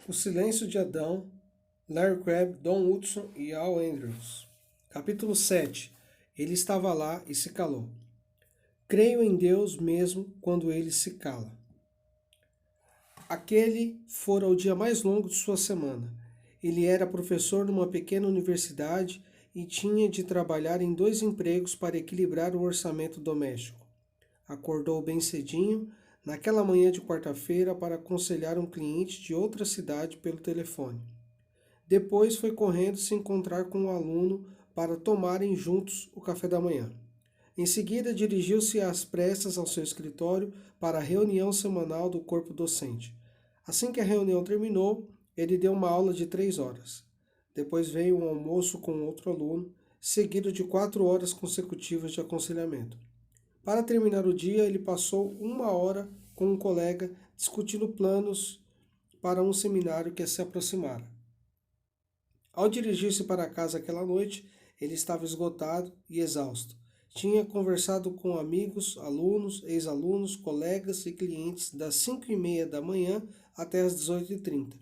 O Silêncio de Adão, Larry Crabb, Don Hudson e Al Andrews. Capítulo 7. Ele estava lá e se calou. Creio em Deus mesmo quando ele se cala. Aquele fora o dia mais longo de sua semana. Ele era professor numa pequena universidade e tinha de trabalhar em 2 empregos para equilibrar o orçamento doméstico. Acordou bem cedinho, naquela manhã de quarta-feira, para aconselhar um cliente de outra cidade pelo telefone. Depois foi correndo se encontrar com um aluno para tomarem juntos o café da manhã. Em seguida, dirigiu-se às pressas ao seu escritório para a reunião semanal do corpo docente. Assim que a reunião terminou, ele deu uma aula de 3 horas. Depois veio um almoço com outro aluno, seguido de 4 horas consecutivas de aconselhamento. Para terminar o dia, ele passou 1 hora com um colega discutindo planos para um seminário que se aproximara. Ao dirigir-se para casa aquela noite, ele estava esgotado e exausto. Tinha conversado com amigos, alunos, ex-alunos, colegas e clientes das 5h30 da manhã até as 18h30.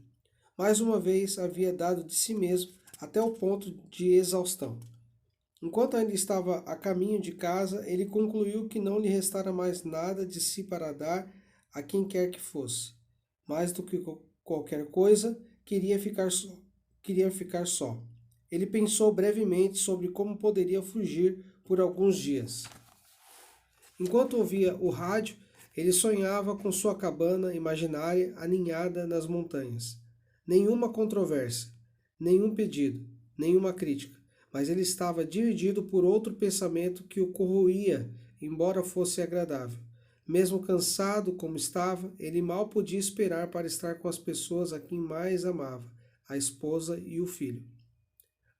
Mais uma vez havia dado de si mesmo até o ponto de exaustão. Enquanto ainda estava a caminho de casa, ele concluiu que não lhe restara mais nada de si para dar a quem quer que fosse. Mais do que qualquer coisa, queria ficar só. Ele pensou brevemente sobre como poderia fugir por alguns dias. Enquanto ouvia o rádio, ele sonhava com sua cabana imaginária aninhada nas montanhas. Nenhuma controvérsia, nenhum pedido, nenhuma crítica, mas ele estava dividido por outro pensamento que o corroía, embora fosse agradável. Mesmo cansado como estava, ele mal podia esperar para estar com as pessoas a quem mais amava, a esposa e o filho.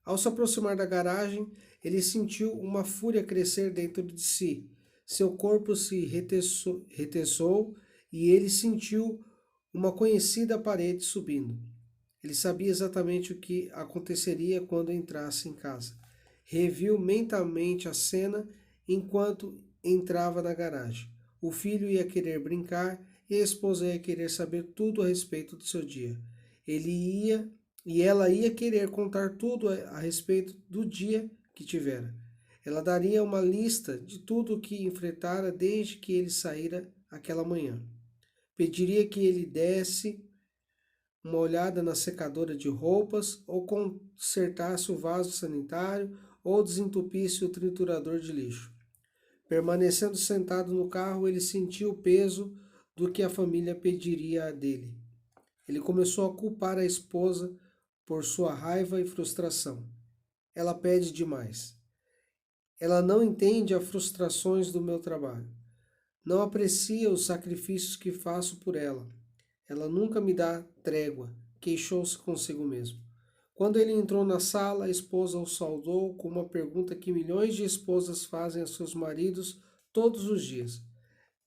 Ao se aproximar da garagem, ele sentiu uma fúria crescer dentro de si. Seu corpo se retessou e ele sentiu uma conhecida parede subindo. Ele sabia exatamente o que aconteceria quando entrasse em casa. Reviu mentalmente a cena enquanto entrava na garagem. O filho ia querer brincar e a esposa ia querer saber tudo a respeito do seu dia. Ela ia querer contar tudo a respeito do dia que tivera. Ela daria uma lista de tudo o que enfrentara desde que ele saíra aquela manhã. Pediria que ele desse uma olhada na secadora de roupas, ou consertasse o vaso sanitário, ou desentupisse o triturador de lixo. Permanecendo sentado no carro, ele sentiu o peso do que a família pediria dele. Ele começou a culpar a esposa por sua raiva e frustração. Ela pede demais. Ela não entende as frustrações do meu trabalho. Não aprecia os sacrifícios que faço por ela. Ela nunca me dá trégua, queixou-se consigo mesmo. Quando ele entrou na sala, a esposa o saudou com uma pergunta que milhões de esposas fazem a seus maridos todos os dias.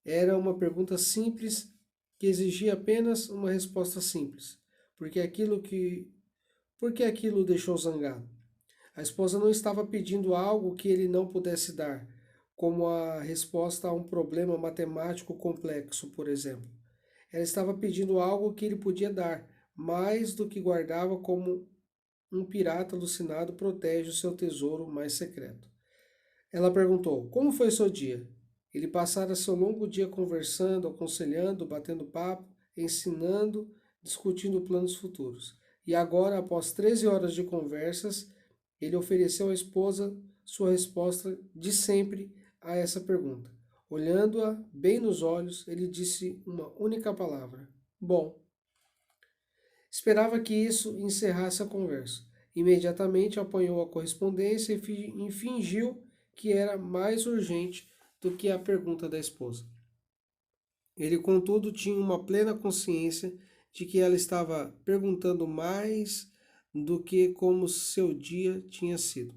Era uma pergunta simples que exigia apenas uma resposta simples. Por que aquilo o deixou zangado? A esposa não estava pedindo algo que ele não pudesse dar, como a resposta a um problema matemático complexo, por exemplo. Ela estava pedindo algo que ele podia dar, mais do que guardava, como um pirata alucinado protege o seu tesouro mais secreto. Ela perguntou: como foi seu dia? Ele passara seu longo dia conversando, aconselhando, batendo papo, ensinando, discutindo planos futuros. E agora, após 13 horas de conversas, ele ofereceu à esposa sua resposta de sempre a essa pergunta. Olhando-a bem nos olhos, ele disse uma única palavra: bom. Esperava que isso encerrasse a conversa. Imediatamente apanhou a correspondência e fingiu que era mais urgente do que a pergunta da esposa. Ele, contudo, tinha uma plena consciência de que ela estava perguntando mais do que como seu dia tinha sido.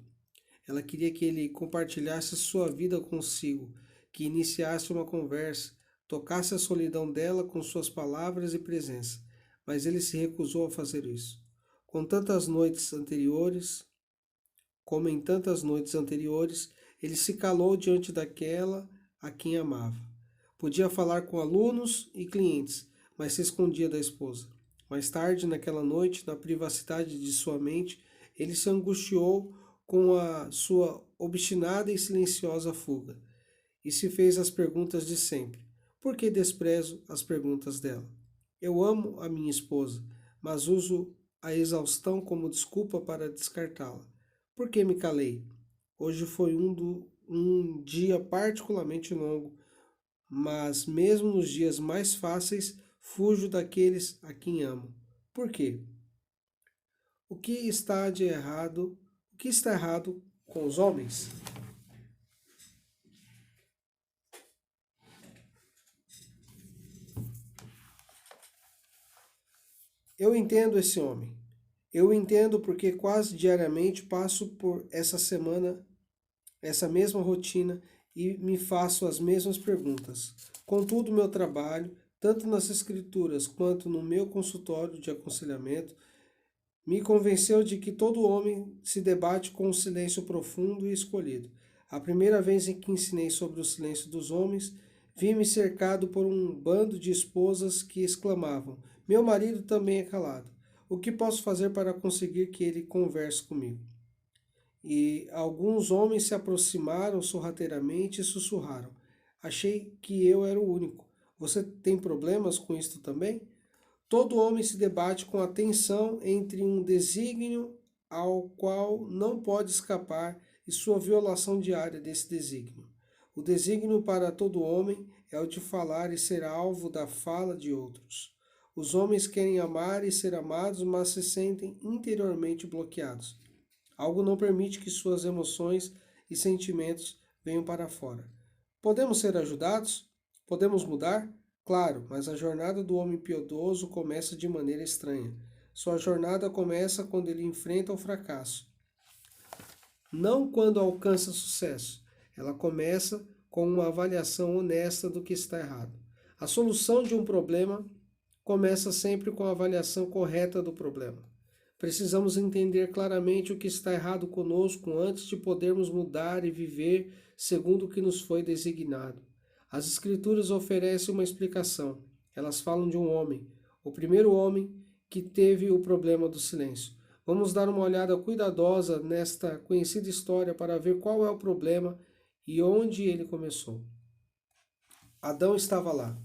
Ela queria que ele compartilhasse sua vida consigo, que iniciasse uma conversa, tocasse a solidão dela com suas palavras e presença, mas ele se recusou a fazer isso. Como em tantas noites anteriores, ele se calou diante daquela a quem amava. Podia falar com alunos e clientes, mas se escondia da esposa. Mais tarde, naquela noite, na privacidade de sua mente, ele se angustiou com a sua obstinada e silenciosa fuga e se fez as perguntas de sempre. Por que desprezo as perguntas dela? Eu amo a minha esposa, mas uso a exaustão como desculpa para descartá-la. Por que me calei? Hoje foi um dia particularmente longo, mas mesmo nos dias mais fáceis, fujo daqueles a quem amo. Por quê? O que está de errado? O que está errado com os homens? Eu entendo esse homem. Eu entendo porque quase diariamente passo por essa semana, essa mesma rotina e me faço as mesmas perguntas. Contudo, meu trabalho, tanto nas escrituras quanto no meu consultório de aconselhamento, me convenceu de que todo homem se debate com um silêncio profundo e escolhido. A primeira vez em que ensinei sobre o silêncio dos homens, vi-me cercado por um bando de esposas que exclamavam: Meu marido também é calado. O que posso fazer para conseguir que ele converse comigo? E alguns homens se aproximaram sorrateiramente e sussurraram: Achei que eu era o único. Você tem problemas com isto também? Todo homem se debate com a tensão entre um desígnio ao qual não pode escapar e sua violação diária desse desígnio. O desígnio para todo homem é o de falar e ser alvo da fala de outros. Os homens querem amar e ser amados, mas se sentem interiormente bloqueados. Algo não permite que suas emoções e sentimentos venham para fora. Podemos ser ajudados? Podemos mudar? Claro, mas a jornada do homem piedoso começa de maneira estranha. Sua jornada começa quando ele enfrenta o fracasso, não quando alcança sucesso. Ela começa com uma avaliação honesta do que está errado. A solução de um problema começa sempre com a avaliação correta do problema. Precisamos entender claramente o que está errado conosco antes de podermos mudar e viver segundo o que nos foi designado. As Escrituras oferecem uma explicação. Elas falam de um homem, o primeiro homem que teve o problema do silêncio. Vamos dar uma olhada cuidadosa nesta conhecida história para ver qual é o problema e onde ele começou. Adão estava lá.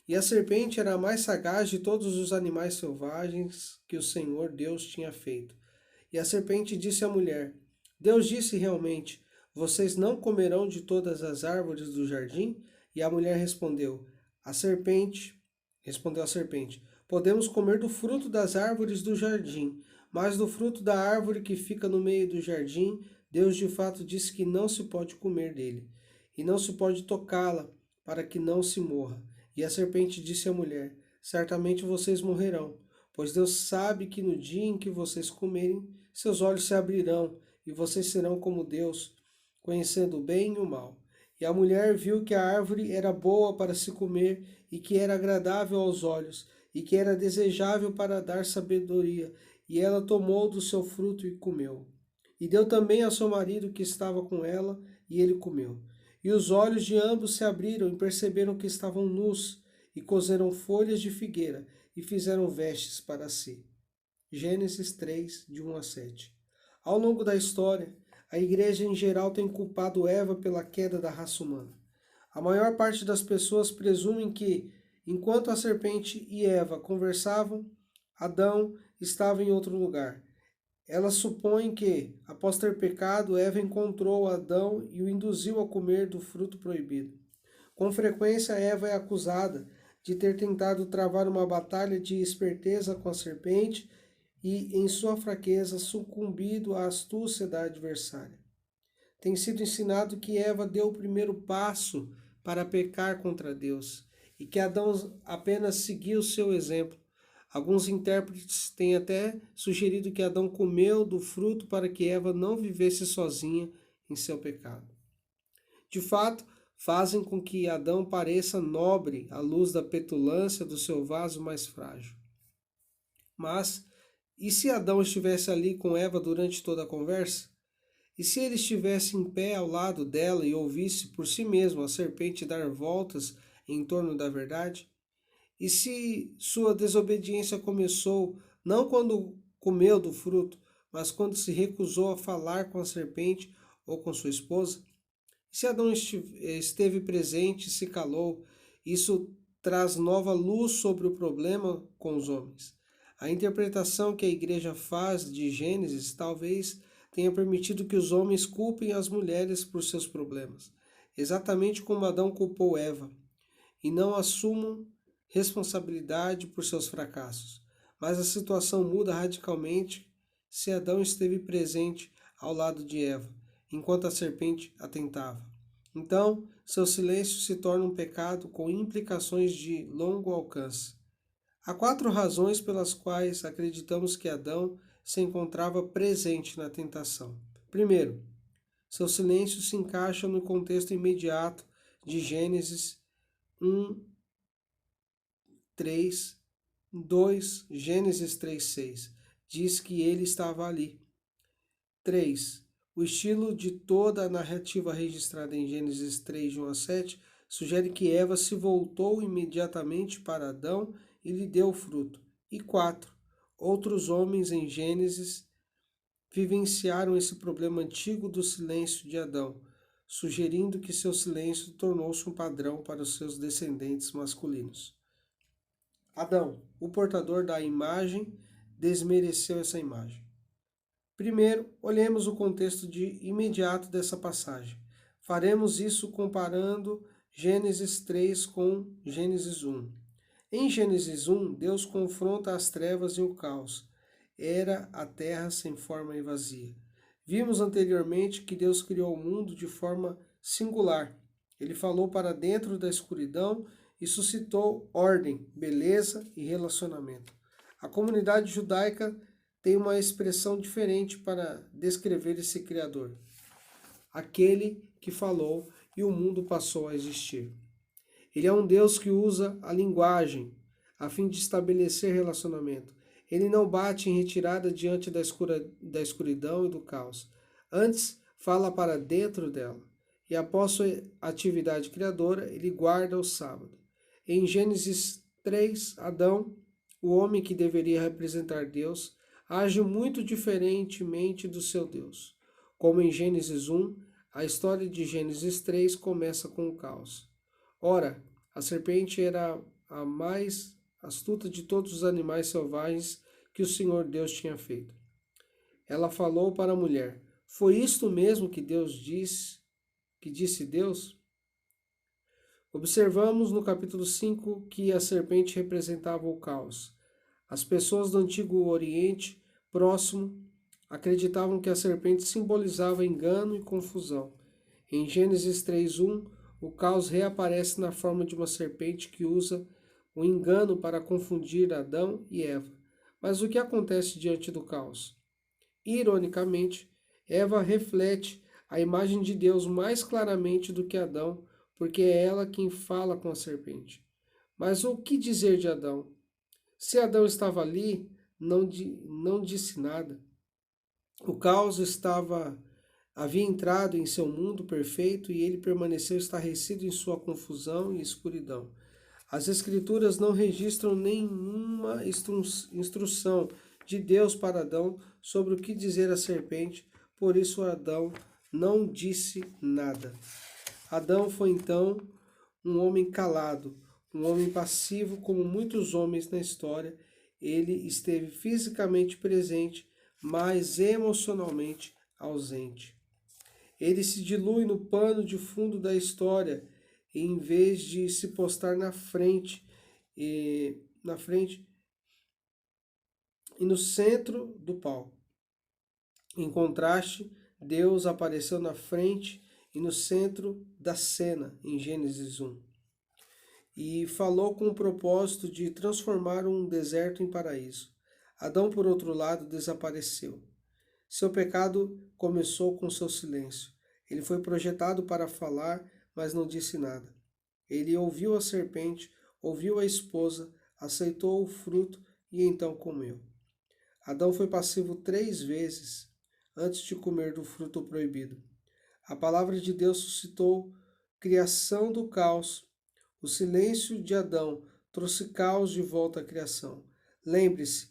E a serpente era a mais sagaz de todos os animais selvagens que o Senhor Deus tinha feito. E a serpente disse à mulher: Deus disse realmente: Vocês não comerão de todas as árvores do jardim? E a mulher respondeu a serpente: Podemos comer do fruto das árvores do jardim, mas do fruto da árvore que fica no meio do jardim, Deus de fato disse que não se pode comer dele, e não se pode tocá-la, para que não se morra. E a serpente disse à mulher: Certamente vocês morrerão, pois Deus sabe que no dia em que vocês comerem, seus olhos se abrirão, e vocês serão como Deus, conhecendo o bem e o mal. E a mulher viu que a árvore era boa para se comer, e que era agradável aos olhos, e que era desejável para dar sabedoria, e ela tomou do seu fruto e comeu. E deu também ao seu marido que estava com ela, e ele comeu. E os olhos de ambos se abriram e perceberam que estavam nus, e coseram folhas de figueira, e fizeram vestes para si. Gênesis 3, de 1 a 7. Ao longo da história, a igreja em geral tem culpado Eva pela queda da raça humana. A maior parte das pessoas presumem que, enquanto a serpente e Eva conversavam, Adão estava em outro lugar. Elas supõem que, após ter pecado, Eva encontrou Adão e o induziu a comer do fruto proibido. Com frequência, Eva é acusada de ter tentado travar uma batalha de esperteza com a serpente e, em sua fraqueza, sucumbido à astúcia da adversária. Tem sido ensinado que Eva deu o primeiro passo para pecar contra Deus e que Adão apenas seguiu seu exemplo. Alguns intérpretes têm até sugerido que Adão comeu do fruto para que Eva não vivesse sozinha em seu pecado. De fato, fazem com que Adão pareça nobre à luz da petulância do seu vaso mais frágil. Mas, e se Adão estivesse ali com Eva durante toda a conversa? E se ele estivesse em pé ao lado dela e ouvisse por si mesmo a serpente dar voltas em torno da verdade? E se sua desobediência começou não quando comeu do fruto, mas quando se recusou a falar com a serpente ou com sua esposa? Se Adão esteve presente e se calou, isso traz nova luz sobre o problema com os homens. A interpretação que a igreja faz de Gênesis talvez tenha permitido que os homens culpem as mulheres por seus problemas, exatamente como Adão culpou Eva, e não assumam responsabilidade por seus fracassos. Mas a situação muda radicalmente se Adão esteve presente ao lado de Eva, enquanto a serpente a tentava. Então, seu silêncio se torna um pecado com implicações de longo alcance. Há 4 razões pelas quais acreditamos que Adão se encontrava presente na tentação. Primeiro, seu silêncio se encaixa no contexto imediato de Gênesis 1, 3, 2, Gênesis 3:6. Diz que ele estava ali. 3. O estilo de toda a narrativa registrada em Gênesis 3, de 1 a 7, sugere que Eva se voltou imediatamente para Adão e lhe deu o fruto. E 4. Outros homens em Gênesis vivenciaram esse problema antigo do silêncio de Adão, sugerindo que seu silêncio tornou-se um padrão para os seus descendentes masculinos. Adão, o portador da imagem, desmereceu essa imagem. Primeiro, olhemos o contexto de imediato dessa passagem. Faremos isso comparando Gênesis 3 com Gênesis 1. Em Gênesis 1, Deus confronta as trevas e o caos. Era a terra sem forma e vazia. Vimos anteriormente que Deus criou o mundo de forma singular. Ele falou para dentro da escuridão e suscitou ordem, beleza e relacionamento. A comunidade judaica tem uma expressão diferente para descrever esse Criador. Aquele que falou e o mundo passou a existir. Ele é um Deus que usa a linguagem a fim de estabelecer relacionamento. Ele não bate em retirada diante da escuridão e do caos. Antes, fala para dentro dela. E após sua atividade criadora, ele guarda o sábado. Em Gênesis 3, Adão, o homem que deveria representar Deus, age muito diferentemente do seu Deus. Como em Gênesis 1, a história de Gênesis 3 começa com o caos. Ora, a serpente era a mais astuta de todos os animais selvagens que o Senhor Deus tinha feito. Ela falou para a mulher: "Foi isto mesmo que Deus disse, que disse Deus?" Observamos no capítulo 5 que a serpente representava o caos. As pessoas do Antigo Oriente Próximo acreditavam que a serpente simbolizava engano e confusão. Em Gênesis 3:1, o caos reaparece na forma de uma serpente que usa o engano para confundir Adão e Eva. Mas o que acontece diante do caos? Ironicamente, Eva reflete a imagem de Deus mais claramente do que Adão, porque é ela quem fala com a serpente. Mas o que dizer de Adão? Se Adão estava ali, não disse nada. O caos havia entrado em seu mundo perfeito e ele permaneceu estarrecido em sua confusão e escuridão. As Escrituras não registram nenhuma instrução de Deus para Adão sobre o que dizer à serpente, por isso Adão não disse nada. Adão foi então um homem calado, um homem passivo, como muitos homens na história. Ele esteve fisicamente presente, mas emocionalmente ausente. Ele se dilui no pano de fundo da história, em vez de se postar na frente e no centro do palco. Em contraste, Deus apareceu na frente e no centro da cena, em Gênesis 1. E falou com o propósito de transformar um deserto em paraíso. Adão, por outro lado, desapareceu. Seu pecado começou com seu silêncio. Ele foi projetado para falar, mas não disse nada. Ele ouviu a serpente, ouviu a esposa, aceitou o fruto e então comeu. Adão foi passivo 3 vezes antes de comer do fruto proibido. A palavra de Deus suscitou criação do caos. O silêncio de Adão trouxe caos de volta à criação. Lembre-se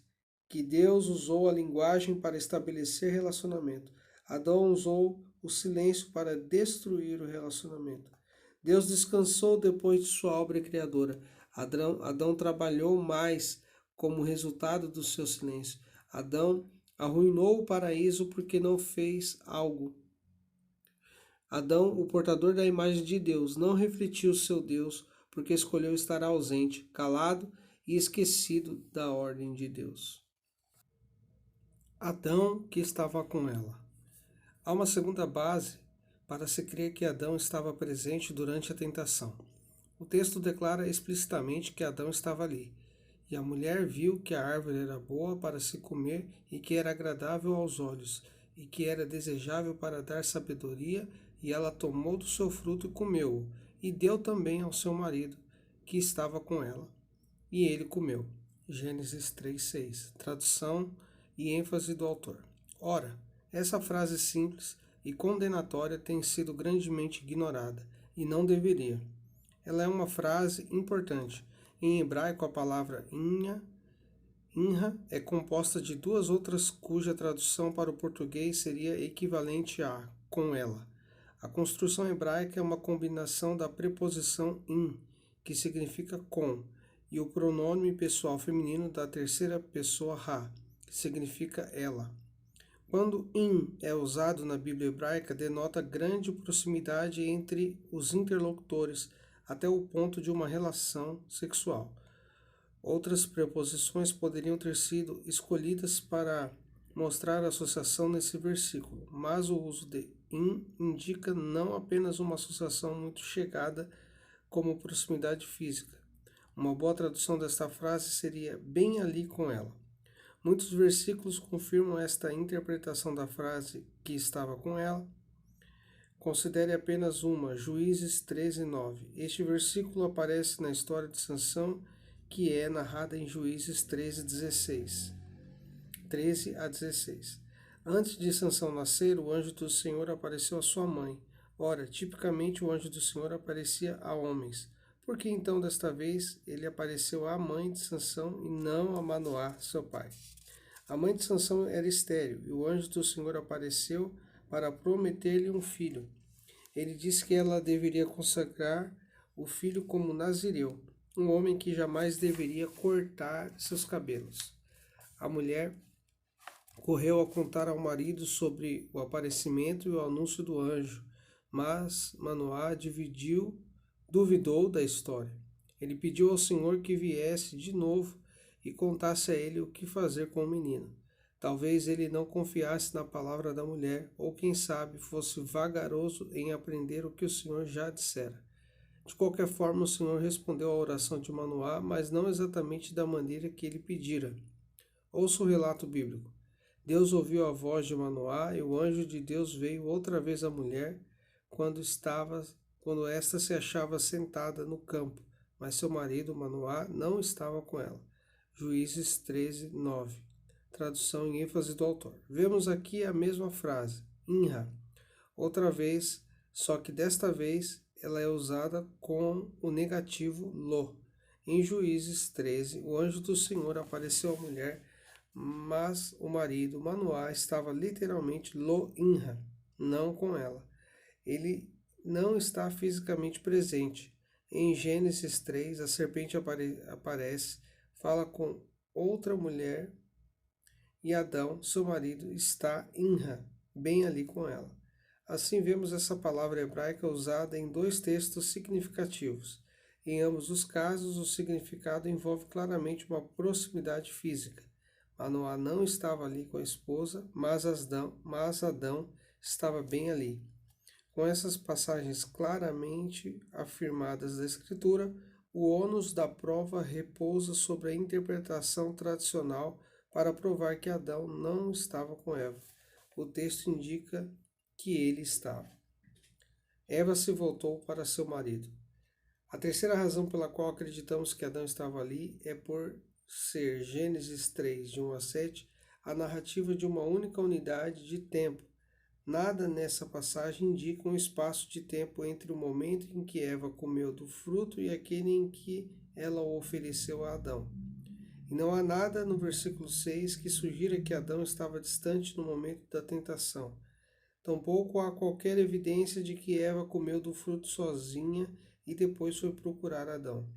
que Deus usou a linguagem para estabelecer relacionamento. Adão usou o silêncio para destruir o relacionamento. Deus descansou depois de sua obra criadora. Adão trabalhou mais como resultado do seu silêncio. Adão arruinou o paraíso porque não fez algo. Adão, o portador da imagem de Deus, não refletiu seu Deus porque escolheu estar ausente, calado e esquecido da ordem de Deus. Adão que estava com ela. Há uma segunda base para se crer que Adão estava presente durante a tentação. O texto declara explicitamente que Adão estava ali. E a mulher viu que a árvore era boa para se comer e que era agradável aos olhos, e que era desejável para dar sabedoria, e ela tomou do seu fruto e comeu-o, e deu também ao seu marido, que estava com ela. E ele comeu. Gênesis 3:6. Tradução e ênfase do autor. Ora, essa frase simples e condenatória tem sido grandemente ignorada, e não deveria. Ela é uma frase importante. Em hebraico, a palavra inha é composta de duas outras cuja tradução para o português seria equivalente a com ela. A construção hebraica é uma combinação da preposição in, que significa com, e o pronome pessoal feminino da terceira pessoa ha, que significa ela. Quando in é usado na Bíblia hebraica, denota grande proximidade entre os interlocutores, até o ponto de uma relação sexual. Outras preposições poderiam ter sido escolhidas para mostrar a associação nesse versículo, mas o uso de in indica não apenas uma associação muito chegada como proximidade física. Uma boa tradução desta frase seria bem ali com ela. Muitos versículos confirmam esta interpretação da frase que estava com ela. Considere apenas uma, Juízes 13:9. Este versículo aparece na história de Sansão, que é narrada em Juízes 13 a 16. Antes de Sansão nascer, o anjo do Senhor apareceu à sua mãe. Ora, tipicamente o anjo do Senhor aparecia a homens. Por que então desta vez ele apareceu à mãe de Sansão e não a Manoá, seu pai? A mãe de Sansão era estéril, e o anjo do Senhor apareceu para prometer-lhe um filho. Ele disse que ela deveria consagrar o filho como nazireu, um homem que jamais deveria cortar seus cabelos. A mulher correu a contar ao marido sobre o aparecimento e o anúncio do anjo, mas Manoá duvidou da história. Ele pediu ao Senhor que viesse de novo e contasse a ele o que fazer com o menino. Talvez ele não confiasse na palavra da mulher, ou quem sabe fosse vagaroso em aprender o que o Senhor já dissera. De qualquer forma, o Senhor respondeu à oração de Manoá, mas não exatamente da maneira que ele pedira. Ouça o relato bíblico. Deus ouviu a voz de Manoá, e o anjo de Deus veio outra vez à mulher quando esta se achava sentada no campo, mas seu marido, Manoá, não estava com ela. Juízes 13:9. Tradução em ênfase do autor. Vemos aqui a mesma frase, inha, outra vez, só que desta vez ela é usada com o negativo lo. Em Juízes 13, o anjo do Senhor apareceu à mulher, mas o marido, Manoá, estava literalmente lo inha, não com ela. Ele não está fisicamente presente. Em Gênesis 3, a serpente aparece, fala com outra mulher, e Adão, seu marido, está inha, bem ali com ela. Assim vemos essa palavra hebraica usada em dois textos significativos. Em ambos os casos, o significado envolve claramente uma proximidade física. Manoá não estava ali com a esposa, mas Adão estava bem ali. Com essas passagens claramente afirmadas da Escritura, o ônus da prova repousa sobre a interpretação tradicional para provar que Adão não estava com Eva. O texto indica que ele estava. Eva se voltou para seu marido. A terceira razão pela qual acreditamos que Adão estava ali é por ser Gênesis 3, de 1 a 7, a narrativa de uma única unidade de tempo. Nada nessa passagem indica um espaço de tempo entre o momento em que Eva comeu do fruto e aquele em que ela o ofereceu a Adão. E não há nada no versículo 6 que sugira que Adão estava distante no momento da tentação. Tampouco há qualquer evidência de que Eva comeu do fruto sozinha e depois foi procurar Adão.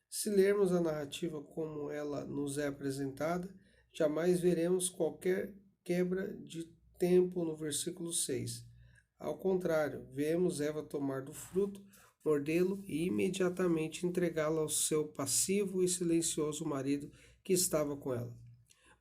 Se lermos a narrativa como ela nos é apresentada, jamais veremos qualquer quebra de tempo no versículo 6. Ao contrário, vemos Eva tomar do fruto, mordê-lo e imediatamente entregá-lo ao seu passivo e silencioso marido que estava com ela.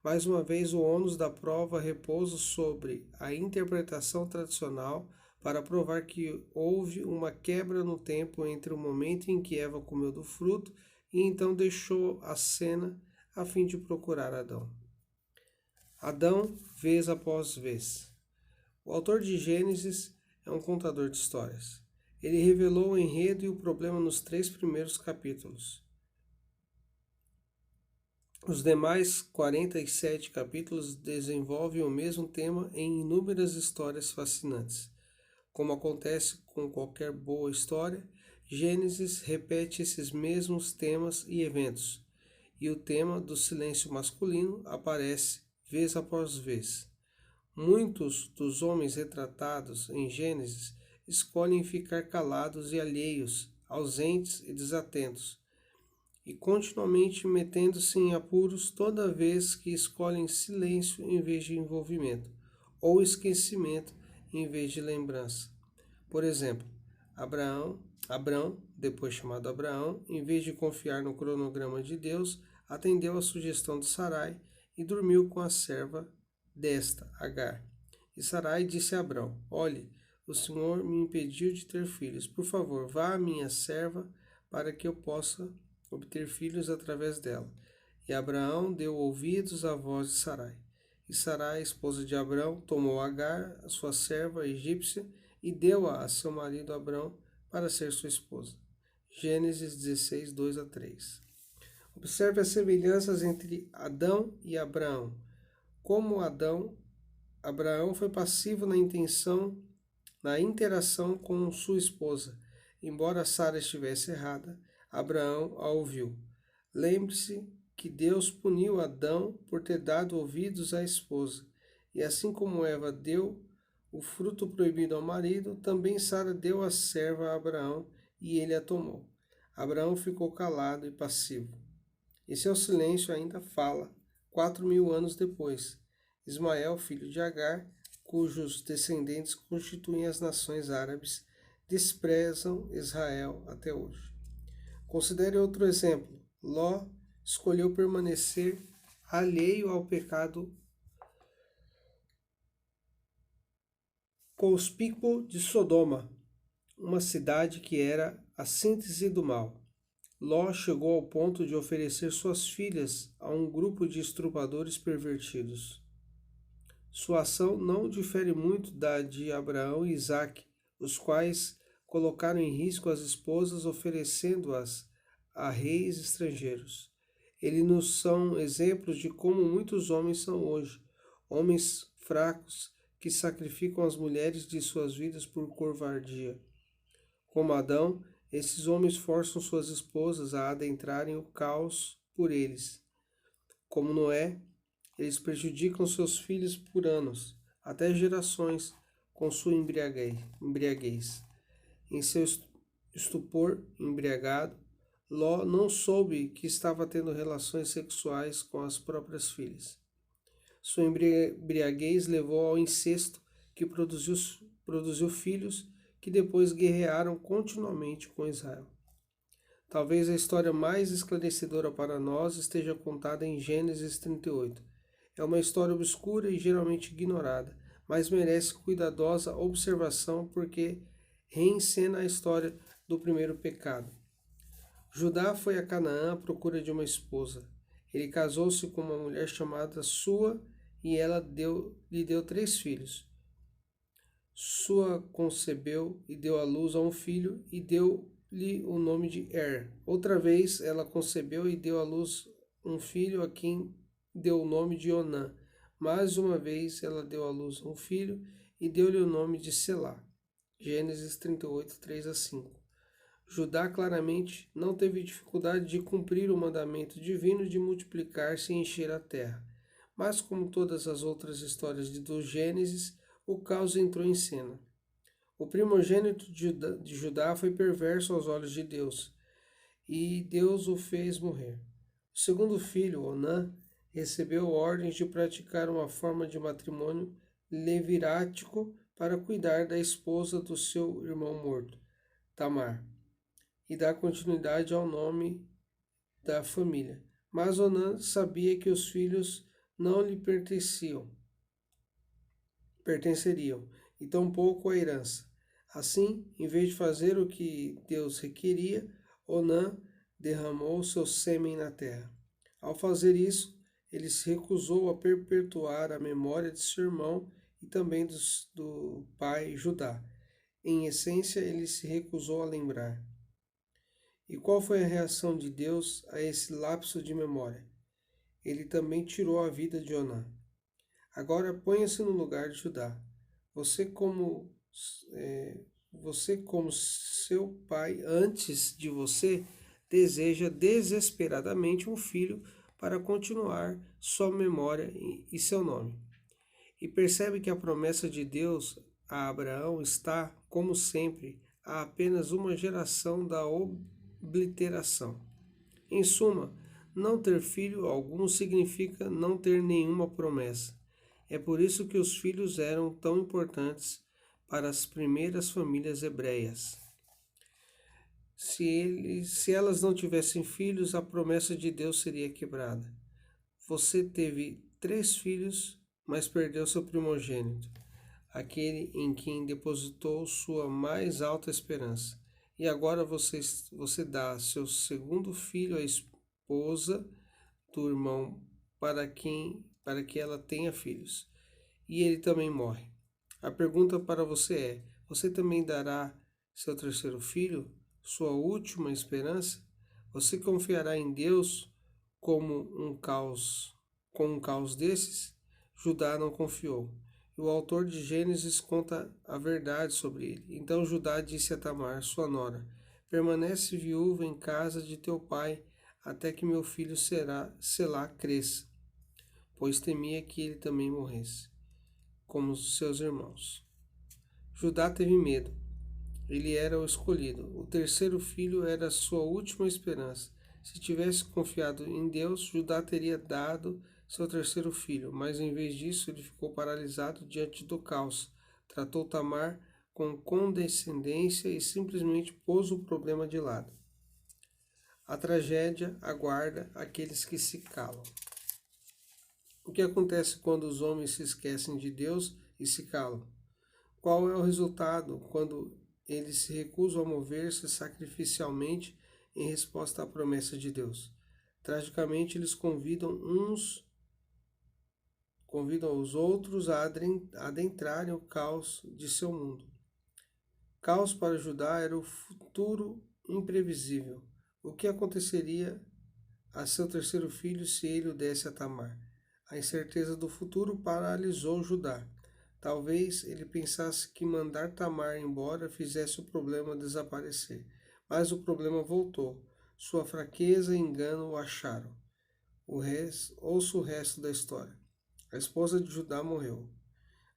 Mais uma vez, o ônus da prova repousa sobre a interpretação tradicional para provar que houve uma quebra no tempo entre o momento em que Eva comeu do fruto e então deixou a cena a fim de procurar Adão. Adão, vez após vez. O autor de Gênesis é um contador de histórias. Ele revelou o enredo e o problema nos 3 primeiros capítulos. Os demais 47 capítulos desenvolvem o mesmo tema em inúmeras histórias fascinantes. Como acontece com qualquer boa história, Gênesis repete esses mesmos temas e eventos, e o tema do silêncio masculino aparece vez após vez. Muitos dos homens retratados em Gênesis escolhem ficar calados e alheios, ausentes e desatentos, e continuamente metendo-se em apuros toda vez que escolhem silêncio em vez de envolvimento, ou esquecimento em vez de lembrança. Por exemplo, Abrão, depois chamado Abraão, em vez de confiar no cronograma de Deus, atendeu à sugestão de Sarai e dormiu com a serva desta, Agar. E Sarai disse a Abrão: Olhe, o Senhor me impediu de ter filhos. Por favor, vá à minha serva para que eu possa obter filhos através dela. E Abraão deu ouvidos à voz de Sarai. E Sarai, esposa de Abrão, tomou Agar, a sua serva egípcia, e deu-a a seu marido Abrão para ser sua esposa. Gênesis 16, 2-3. Observe as semelhanças entre Adão e Abraão. Como Abraão foi passivo na interação com sua esposa. Embora Sara estivesse errada, Abraão a ouviu. Lembre-se que Deus puniu Adão por ter dado ouvidos à esposa. E assim como Eva deu o fruto proibido ao marido, também Sara deu a serva a Abraão e ele a tomou. Abraão ficou calado e passivo. E seu silêncio ainda fala 4.000 anos depois. Ismael, filho de Agar, cujos descendentes constituem as nações árabes, desprezam Israel até hoje. Considere outro exemplo. Ló escolheu permanecer alheio ao pecado conspícuo de Sodoma, uma cidade que era a síntese do mal. Ló chegou ao ponto de oferecer suas filhas a um grupo de estupradores pervertidos. Sua ação não difere muito da de Abraão e Isaque, os quais colocaram em risco as esposas oferecendo-as a reis estrangeiros. Eles nos são exemplos de como muitos homens são hoje, homens fracos que sacrificam as mulheres de suas vidas por covardia. Como Adão, esses homens forçam suas esposas a adentrarem o caos por eles. Como Noé, eles prejudicam seus filhos por anos, até gerações, com sua embriaguez. Em seu estupor embriagado, Ló não soube que estava tendo relações sexuais com as próprias filhas. Sua embriaguez levou ao incesto, que produziu filhos que depois guerrearam continuamente com Israel. Talvez a história mais esclarecedora para nós esteja contada em Gênesis 38. É uma história obscura e geralmente ignorada, mas merece cuidadosa observação porque reencena a história do primeiro pecado. Judá foi a Canaã à procura de uma esposa. Ele casou-se com uma mulher chamada Sua e ela lhe deu 3 filhos. Sua concebeu e deu à luz a um filho e deu-lhe o nome de Outra vez ela concebeu e deu à luz um filho a quem deu o nome de Onã. Mais uma vez ela deu à luz um filho e deu-lhe o nome de Selá. Gênesis 38, 3-5. Judá claramente não teve dificuldade de cumprir o mandamento divino de multiplicar-se e encher a terra. Mas, como todas as outras histórias do Gênesis, o caos entrou em cena. O primogênito de Judá foi perverso aos olhos de Deus, e Deus o fez morrer. O segundo filho, Onã, recebeu ordens de praticar uma forma de matrimônio levirático para cuidar da esposa do seu irmão morto, Tamar, e dar continuidade ao nome da família. Mas Onã sabia que os filhos não lhe pertenceriam, e tampouco a herança. Assim, em vez de fazer o que Deus requeria, Onã derramou seu sêmen na terra. Ao fazer isso, ele se recusou a perpetuar a memória de seu irmão e também do pai Judá. Em essência, ele se recusou a lembrar. E qual foi a reação de Deus a esse lapso de memória? Ele também tirou a vida de Onã. Agora ponha-se no lugar de Judá. Você como seu pai antes de você deseja desesperadamente um filho para continuar sua memória e seu nome. E percebe que a promessa de Deus a Abraão está, como sempre, a apenas uma geração da obliteração. Em suma, não ter filho algum significa não ter nenhuma promessa. É por isso que os filhos eram tão importantes para as primeiras famílias hebreias. Se elas não tivessem filhos, a promessa de Deus seria quebrada. Você teve 3 filhos, mas perdeu seu primogênito, aquele em quem depositou sua mais alta esperança. E agora você dá seu segundo filho à esposa do irmão para que ela tenha filhos. E ele também morre. A pergunta para você é: você também dará seu terceiro filho, sua última esperança? Você confiará em Deus como com um caos desses? Judá não confiou. E o autor de Gênesis conta a verdade sobre ele. Então Judá disse a Tamar, sua nora: permanece viúva em casa de teu pai até que meu filho Selá cresça, pois temia que ele também morresse, como seus irmãos. Judá teve medo. Ele era o escolhido. O terceiro filho era sua última esperança. Se tivesse confiado em Deus, Judá teria dado seu terceiro filho, mas em vez disso ele ficou paralisado diante do caos. Tratou Tamar com condescendência e simplesmente pôs o problema de lado. A tragédia aguarda aqueles que se calam. O que acontece quando os homens se esquecem de Deus e se calam? Qual é o resultado quando eles se recusam a mover-se sacrificialmente em resposta à promessa de Deus? Tragicamente, eles convidam os outros a adentrarem o caos de seu mundo. Caos para Judá era o futuro imprevisível. O que aconteceria a seu terceiro filho se ele o desse a Tamar? A incerteza do futuro paralisou Judá. Talvez ele pensasse que mandar Tamar embora fizesse o problema desaparecer. Mas o problema voltou. Sua fraqueza e engano o acharam. Ouça o resto da história. A esposa de Judá morreu.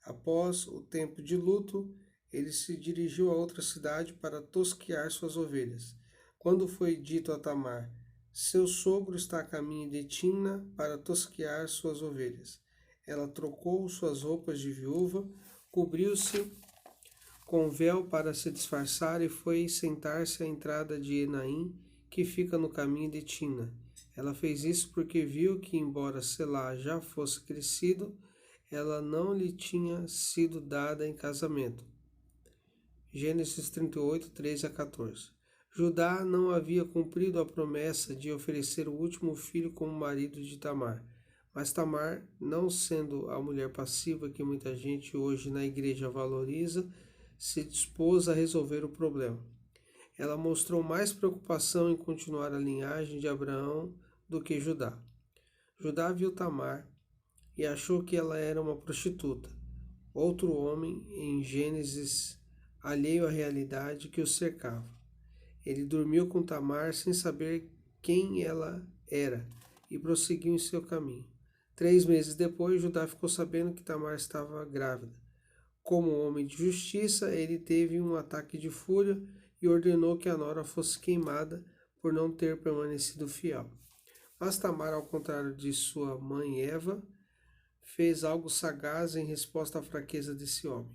Após o tempo de luto, ele se dirigiu a outra cidade para tosquear suas ovelhas. Quando foi dito a Tamar: seu sogro está a caminho de Timna para tosquear suas ovelhas, ela trocou suas roupas de viúva, cobriu-se com véu para se disfarçar e foi sentar-se à entrada de Enaim, que fica no caminho de Timna. Ela fez isso porque viu que, embora Selá já fosse crescido, ela não lhe tinha sido dada em casamento. Gênesis 38, 13 a 14. Judá não havia cumprido a promessa de oferecer o último filho como marido de Tamar. Mas Tamar, não sendo a mulher passiva que muita gente hoje na igreja valoriza, se dispôs a resolver o problema. Ela mostrou mais preocupação em continuar a linhagem de Abraão do que Judá. Judá viu Tamar e achou que ela era uma prostituta, outro homem em Gênesis alheio à realidade que o cercava. Ele dormiu com Tamar sem saber quem ela era e prosseguiu em seu caminho. 3 meses depois, Judá ficou sabendo que Tamar estava grávida. Como homem de justiça, ele teve um ataque de fúria e ordenou que a nora fosse queimada por não ter permanecido fiel. Mas Tamar, ao contrário de sua mãe Eva, fez algo sagaz em resposta à fraqueza desse homem.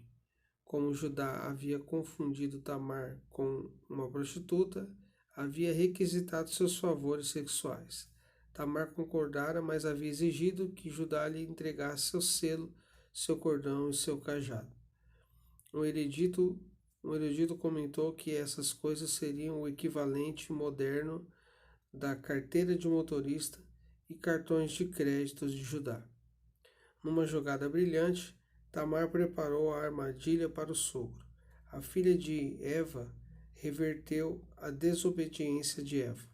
Como Judá havia confundido Tamar com uma prostituta, havia requisitado seus favores sexuais. Tamar concordara, mas havia exigido que Judá lhe entregasse seu selo, seu cordão e seu cajado. Um erudito comentou que essas coisas seriam o equivalente moderno da carteira de motorista e cartões de crédito de Judá. Numa jogada brilhante, Tamar preparou a armadilha para o sogro. A filha de Eva reverteu a desobediência de Eva.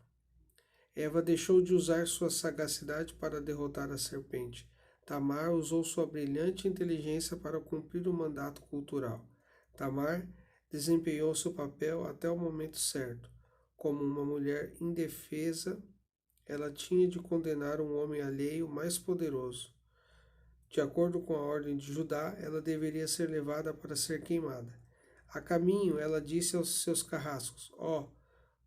Eva deixou de usar sua sagacidade para derrotar a serpente. Tamar usou sua brilhante inteligência para cumprir o mandato cultural. Tamar desempenhou seu papel até o momento certo. Como uma mulher indefesa, ela tinha de condenar um homem alheio mais poderoso. De acordo com a ordem de Judá, ela deveria ser levada para ser queimada. A caminho, ela disse aos seus carrascos: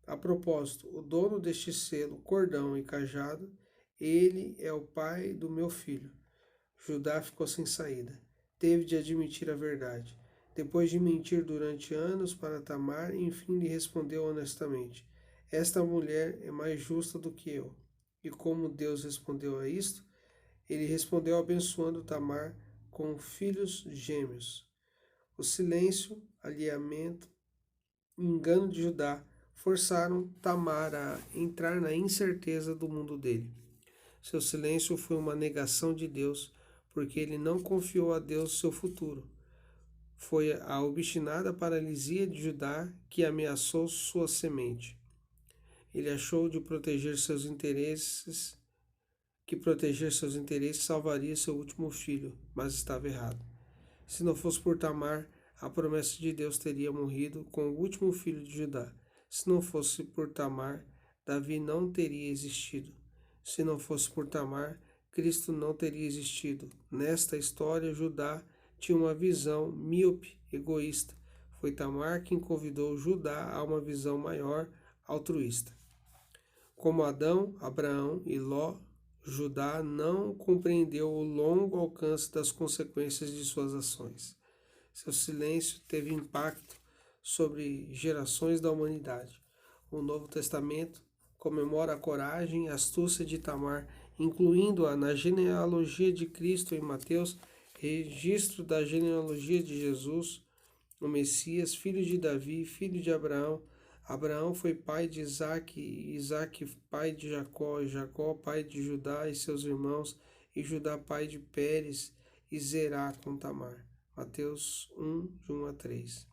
a propósito, o dono deste selo, cordão e cajado, ele é o pai do meu filho. Judá ficou sem saída. Teve de admitir a verdade. Depois de mentir durante anos para Tamar, enfim lhe respondeu honestamente: esta mulher é mais justa do que eu. E como Deus respondeu a isto? Ele respondeu abençoando Tamar com filhos gêmeos. O silêncio, alheamento e engano de Judá forçaram Tamar a entrar na incerteza do mundo dele. Seu silêncio foi uma negação de Deus, porque ele não confiou a Deus seu futuro. Foi a obstinada paralisia de Judá que ameaçou sua semente. Ele achou que proteger seus interesses salvaria seu último filho, mas estava errado. Se não fosse por Tamar, a promessa de Deus teria morrido com o último filho de Judá. Se não fosse por Tamar, Davi não teria existido. Se não fosse por Tamar, Cristo não teria existido. Nesta história, Judá tinha uma visão míope, egoísta. Foi Tamar quem convidou Judá a uma visão maior, altruísta. Como Adão, Abraão e Ló, Judá não compreendeu o longo alcance das consequências de suas ações. Seu silêncio teve impacto sobre gerações da humanidade. O Novo Testamento comemora a coragem e astúcia de Tamar, incluindo-a na genealogia de Cristo em Mateus, registro da genealogia de Jesus, o Messias, filho de Davi, filho de Abraão. Abraão foi pai de Isaque, Isaque pai de Jacó, Jacó pai de Judá e seus irmãos, e Judá pai de Pérez e Zerá com Tamar. Mateus 1, de 1 a 3.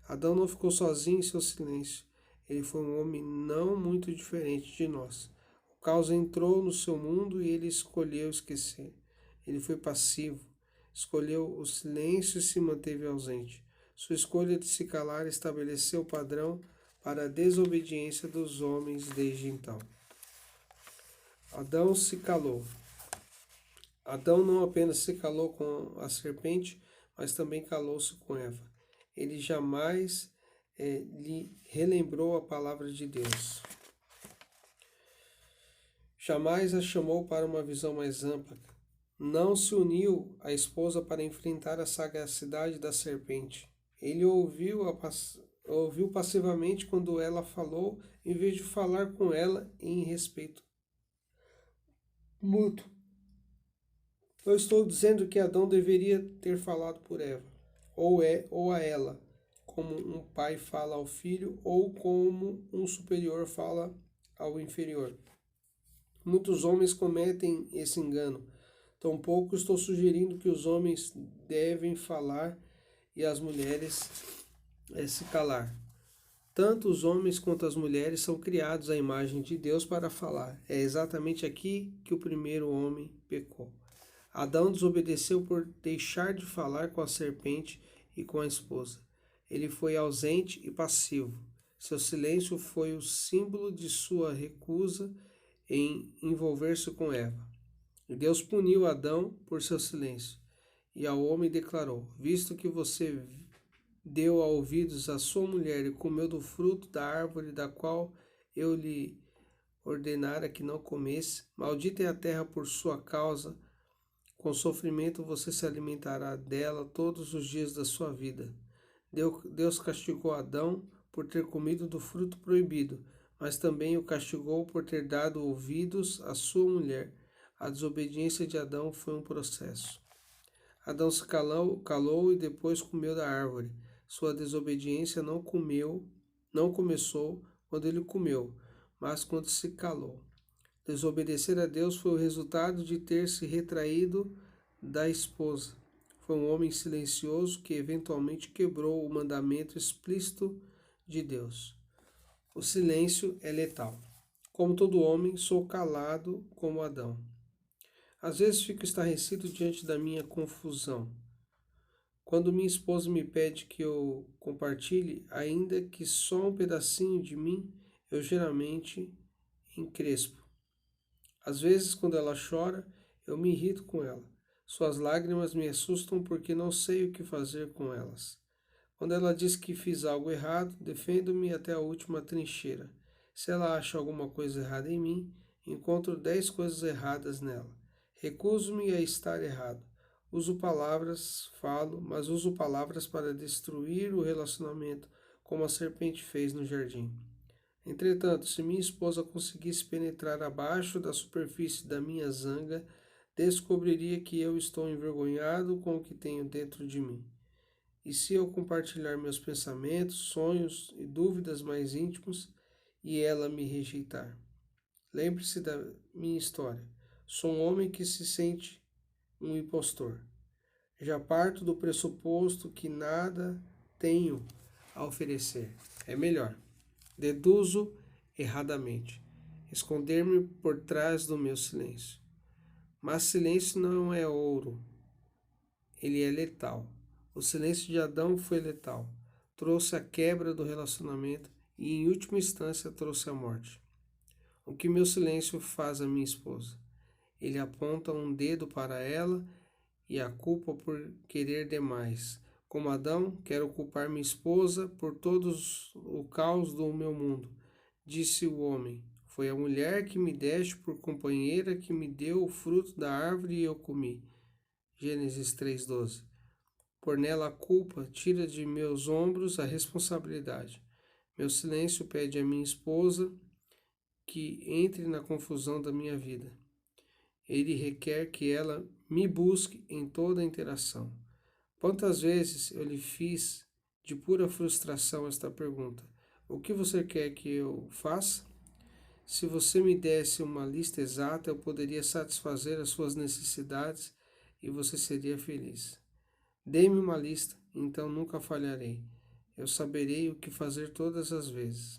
Adão não ficou sozinho em seu silêncio. Ele foi um homem não muito diferente de nós. O caos entrou no seu mundo e ele escolheu esquecer. Ele foi passivo, escolheu o silêncio e se manteve ausente. Sua escolha de se calar estabeleceu o padrão para a desobediência dos homens desde então. Adão se calou. Adão não apenas se calou com a serpente, mas também calou-se com Eva. Ele jamais lhe relembrou a palavra de Deus. Jamais a chamou para uma visão mais ampla. Não se uniu à esposa para enfrentar a sagacidade da serpente. Ele ouviu passivamente quando ela falou, em vez de falar com ela em respeito mútuo. Eu estou dizendo que Adão deveria ter falado por Eva, ou a ela, como um pai fala ao filho, ou como um superior fala ao inferior. Muitos homens cometem esse engano. Tampouco estou sugerindo que os homens devem falar e as mulheres se calar. Tanto os homens quanto as mulheres são criados à imagem de Deus para falar. É exatamente aqui que o primeiro homem pecou. Adão desobedeceu por deixar de falar com a serpente e com a esposa. Ele foi ausente e passivo. Seu silêncio foi o símbolo de sua recusa em envolver-se com Eva. E Deus puniu Adão por seu silêncio. E ao homem declarou: visto que você deu ouvidos à sua mulher e comeu do fruto da árvore da qual eu lhe ordenara que não comesse, maldita é a terra por sua causa, com sofrimento você se alimentará dela todos os dias da sua vida. Deus castigou Adão por ter comido do fruto proibido, mas também o castigou por ter dado ouvidos à sua mulher. A desobediência de Adão foi um processo. Adão se calou e depois comeu da árvore. Sua desobediência não começou quando ele comeu, mas quando se calou. Desobedecer a Deus foi o resultado de ter se retraído da esposa. Foi um homem silencioso que eventualmente quebrou o mandamento explícito de Deus. O silêncio é letal. Como todo homem, sou calado como Adão. Às vezes fico estarrecido diante da minha confusão. Quando minha esposa me pede que eu compartilhe, ainda que só um pedacinho de mim, eu geralmente encrespo. Às vezes, quando ela chora, eu me irrito com ela. Suas lágrimas me assustam porque não sei o que fazer com elas. Quando ela diz que fiz algo errado, defendo-me até a última trincheira. Se ela acha alguma coisa errada em mim, encontro 10 coisas erradas nela. Recuso-me a estar errado. Falo, mas uso palavras para destruir o relacionamento, como a serpente fez no jardim. Entretanto, se minha esposa conseguisse penetrar abaixo da superfície da minha zanga, descobriria que eu estou envergonhado com o que tenho dentro de mim. E se eu compartilhar meus pensamentos, sonhos e dúvidas mais íntimos e ela me rejeitar? Lembre-se da minha história. Sou um homem que se sente um impostor. Já parto do pressuposto que nada tenho a oferecer. É melhor. Deduzo erradamente. Esconder-me por trás do meu silêncio. Mas silêncio não é ouro. Ele é letal. O silêncio de Adão foi letal. Trouxe a quebra do relacionamento e, em última instância, trouxe a morte. O que meu silêncio faz a minha esposa? Ele aponta um dedo para ela e a culpa por querer demais. Como Adão, quero culpar minha esposa por todos o caos do meu mundo. Disse o homem: foi a mulher que me deste por companheira que me deu o fruto da árvore e eu comi. Gênesis 3:12. Por nela a culpa, tira de meus ombros a responsabilidade. Meu silêncio pede à minha esposa que entre na confusão da minha vida. Ele requer que ela me busque em toda a interação. Quantas vezes eu lhe fiz de pura frustração esta pergunta: o que você quer que eu faça? Se você me desse uma lista exata, eu poderia satisfazer as suas necessidades e você seria feliz. Dê-me uma lista, então nunca falharei. Eu saberei o que fazer todas as vezes.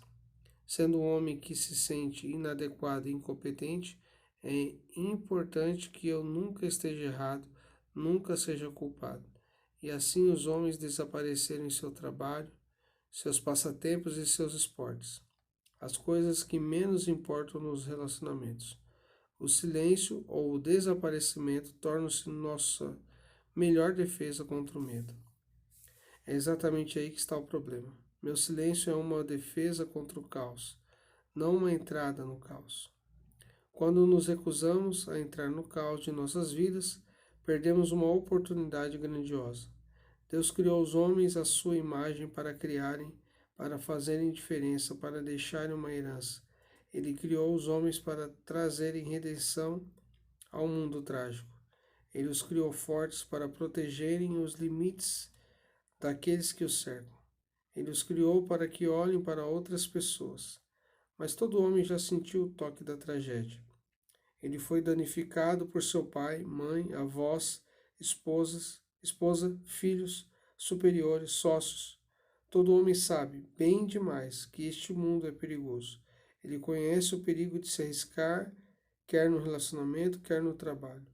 Sendo um homem que se sente inadequado e incompetente, é importante que eu nunca esteja errado, nunca seja culpado. E assim os homens desapareceram em seu trabalho, seus passatempos e seus esportes. As coisas que menos importam nos relacionamentos. O silêncio ou o desaparecimento tornam-se nossa melhor defesa contra o medo. É exatamente aí que está o problema. Meu silêncio é uma defesa contra o caos, não uma entrada no caos. Quando nos recusamos a entrar no caos de nossas vidas, perdemos uma oportunidade grandiosa. Deus criou os homens à sua imagem para criarem, para fazerem diferença, para deixarem uma herança. Ele criou os homens para trazerem redenção ao mundo trágico. Ele os criou fortes para protegerem os limites daqueles que os cercam. Ele os criou para que olhem para outras pessoas. Mas todo homem já sentiu o toque da tragédia. Ele foi danificado por seu pai, mãe, avós, esposa, filhos, superiores, sócios. Todo homem sabe, bem demais, que este mundo é perigoso. Ele conhece o perigo de se arriscar, quer no relacionamento, quer no trabalho.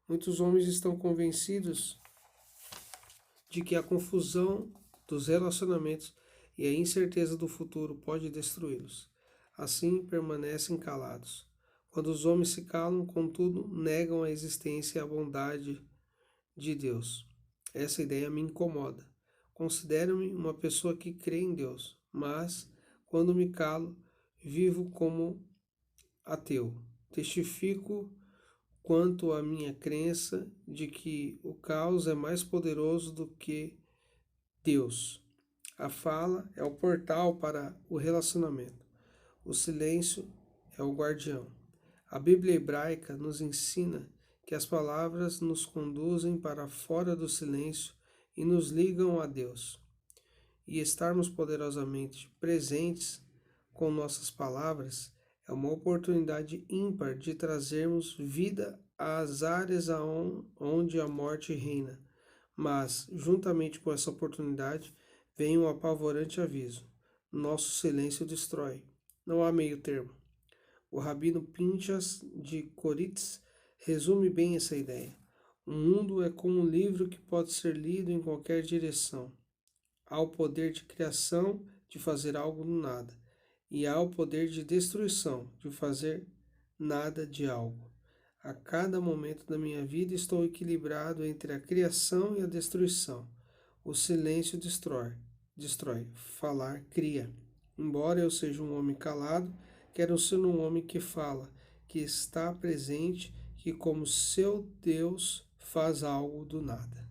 Muitos homens estão convencidos de que a confusão dos relacionamentos e a incerteza do futuro pode destruí-los. Assim permanecem calados. Quando os homens se calam, contudo, negam a existência e a bondade de Deus. Essa ideia me incomoda. Considero-me uma pessoa que crê em Deus, mas, quando me calo, vivo como ateu. Testifico quanto à minha crença de que o caos é mais poderoso do que Deus. A fala é o portal para o relacionamento. O silêncio é o guardião. A Bíblia hebraica nos ensina que as palavras nos conduzem para fora do silêncio e nos ligam a Deus. E estarmos poderosamente presentes com nossas palavras é uma oportunidade ímpar de trazermos vida às áreas onde a morte reina. Mas, juntamente com essa oportunidade, vem um apavorante aviso: nosso silêncio destrói. Não há meio termo. O rabino Pinchas de Koritz resume bem essa ideia. O mundo é como um livro que pode ser lido em qualquer direção. Há o poder de criação de fazer algo do nada, e há o poder de destruição de fazer nada de algo. A cada momento da minha vida estou equilibrado entre a criação e a destruição. O silêncio destrói. Falar cria. Embora eu seja um homem calado, quero ser um homem que fala, que está presente, que como seu Deus faz algo do nada.